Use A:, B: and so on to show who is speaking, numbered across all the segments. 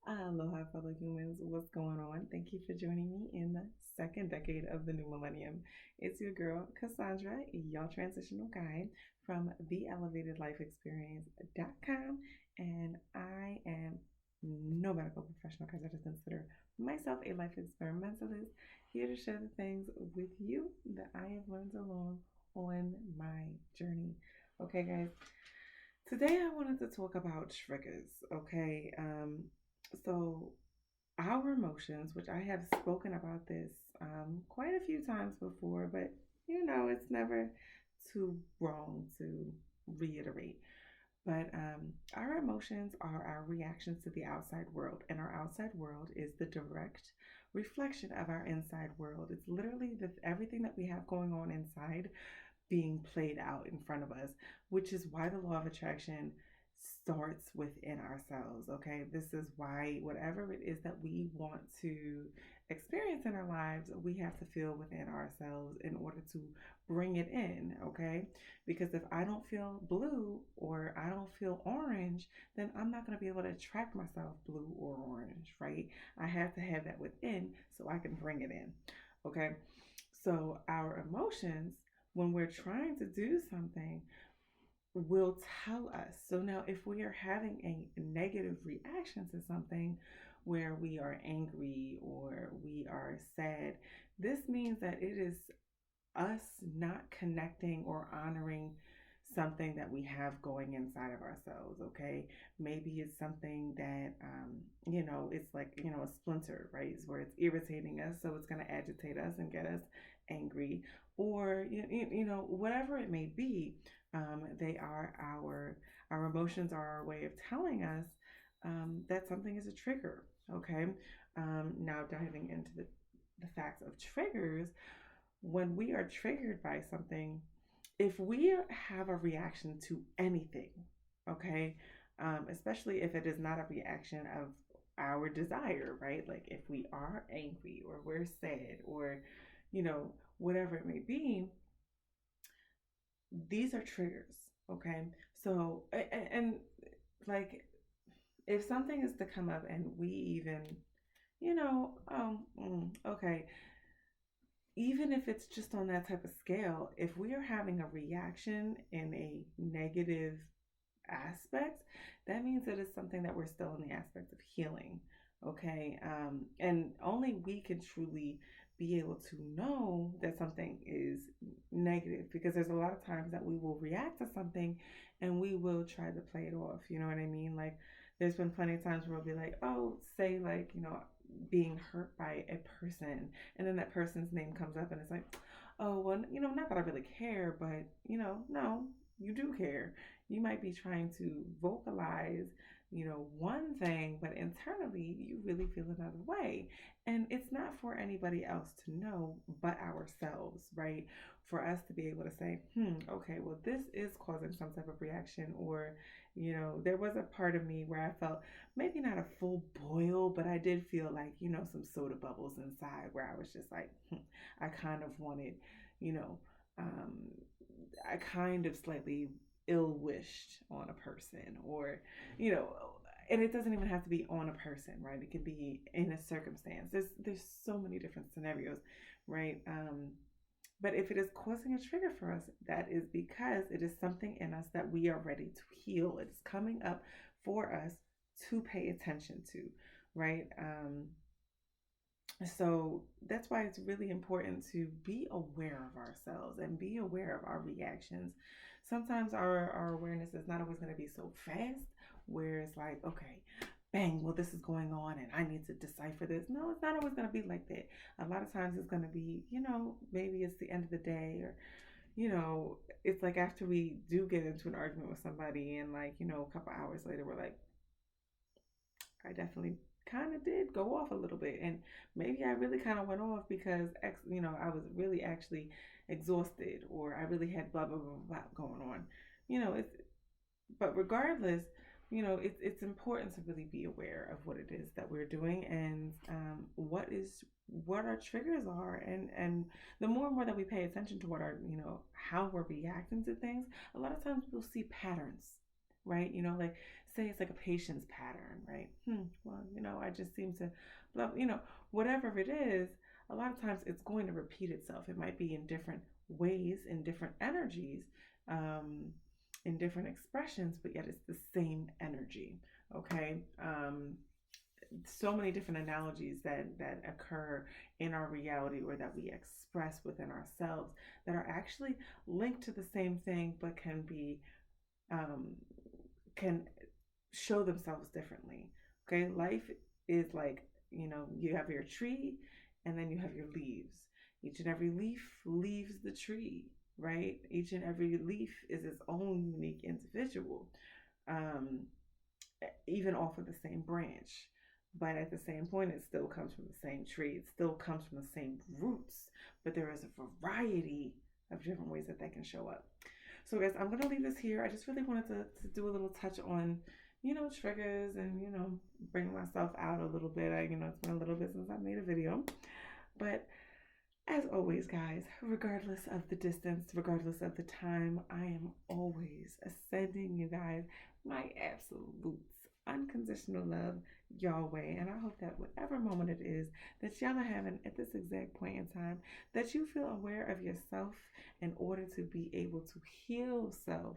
A: Aloha, fellow humans. What's going on? Thank you for joining me in the second decade of the new millennium. It's your girl, Cassandra, your transitional guide from theelevatedlifeexperience.com. And I am no medical professional because I just consider myself a life experimentalist here to share the things with you that I have learned along on my journey. Okay, guys. Today I wanted to talk about triggers. Okay. So our emotions, which I have spoken about this quite a few times before, but it's never too wrong to reiterate. But our emotions are our reactions to the outside world, and our outside world is the direct reflection of our inside world. It's literally everything that we have going on inside being played out in front of us, which is why the law of attraction starts within ourselves. Okay, this is why whatever it is that we want to experience in our lives, we have to feel within ourselves in order to bring it in. Okay, because if I don't feel blue or I don't feel orange, then I'm not going to be able to attract myself blue or orange, right? I have to have that within so I can bring it in. Okay, so our emotions, when we're trying to do something, will tell us. So now, if we are having a negative reaction to something where we are angry or we are sad, this means that it is us not connecting or honoring something that we have going inside of ourselves. Okay, maybe it's something that it's like a splinter, right? It's where it's irritating us, so it's going to agitate us and get us angry, or whatever it may be. They are our emotions are our way of telling us that something is a trigger. Okay, now diving into the facts of triggers, when we are triggered by something, if we have a reaction to anything, okay, especially if it is not a reaction of our desire, right? Like if we are angry or we're sad or, whatever it may be, these are triggers, okay? So, and like if something is to come up and we even, okay, even if it's just on that type of scale, if we are having a reaction in a negative aspect, that means that it's something that we're still in the aspect of healing. Okay. And only we can truly be able to know that something is negative, because there's a lot of times that we will react to something and we will try to play it off. You know what I mean? Like, there's been plenty of times where we'll be like, oh, say, like, being hurt by a person, and then that person's name comes up and it's like, oh, well, not that I really care, but, no, you do care. You might be trying to vocalize, one thing, but internally you really feel another way. And it's not for anybody else to know but ourselves, right? For us to be able to say, okay, well, this is causing some type of reaction, or, there was a part of me where I felt maybe not a full boil, but I did feel like, some soda bubbles inside where I was just like, I kind of wanted, you know, um, I kind of slightly ill wished on a person, or, you know, and it doesn't even have to be on a person, right? It can be in a circumstance. There's so many different scenarios, right? But if it is causing a trigger for us, that is because it is something in us that we are ready to heal. It's coming up for us to pay attention to, right? So that's why it's really important to be aware of ourselves and be aware of our reactions. Sometimes our awareness is not always going to be so fast, where it's like, okay, bang, well, this is going on and I need to decipher this. No, it's not always going to be like that. A lot of times it's going to be, maybe it's the end of the day, or, it's like after we do get into an argument with somebody and, like, a couple hours later, we're like, I definitely kind of did go off a little bit, and maybe I really kind of went off because I was really actually exhausted, or I really had blah blah blah blah going on. It's but regardless, it's important to really be aware of what it is that we're doing, and what our triggers are, and the more and more that we pay attention to what our how we're reacting to things, a lot of times we'll see patterns, right? Like, say it's like a patient's pattern, right? Well, I just seem to love, whatever it is, a lot of times it's going to repeat itself. It might be in different ways, in different energies, um, in different expressions, but yet it's the same energy. Okay. So many different analogies that occur in our reality or that we express within ourselves that are actually linked to the same thing, but um, can show themselves differently. Okay, life is like, you have your tree and then you have your leaves. Each and every leaf leaves the tree, right? Each and every leaf is its own unique individual, um, even off of the same branch. But at the same point, it still comes from the same tree. It still comes from the same roots. But there is a variety of different ways that can show up. So, guys, I'm going to leave this here. I just really wanted to do a little touch on, triggers and, bring myself out a little bit. It's been a little bit since I made a video. But as always, guys, regardless of the distance, regardless of the time, I am always sending you guys my absolute unconditional love your way. And I hope that whatever moment it is that y'all are having at this exact point in time, that you feel aware of yourself in order to be able to heal self,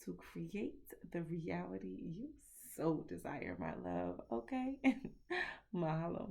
A: to create the reality you so desire, my love. Okay? Mahalo.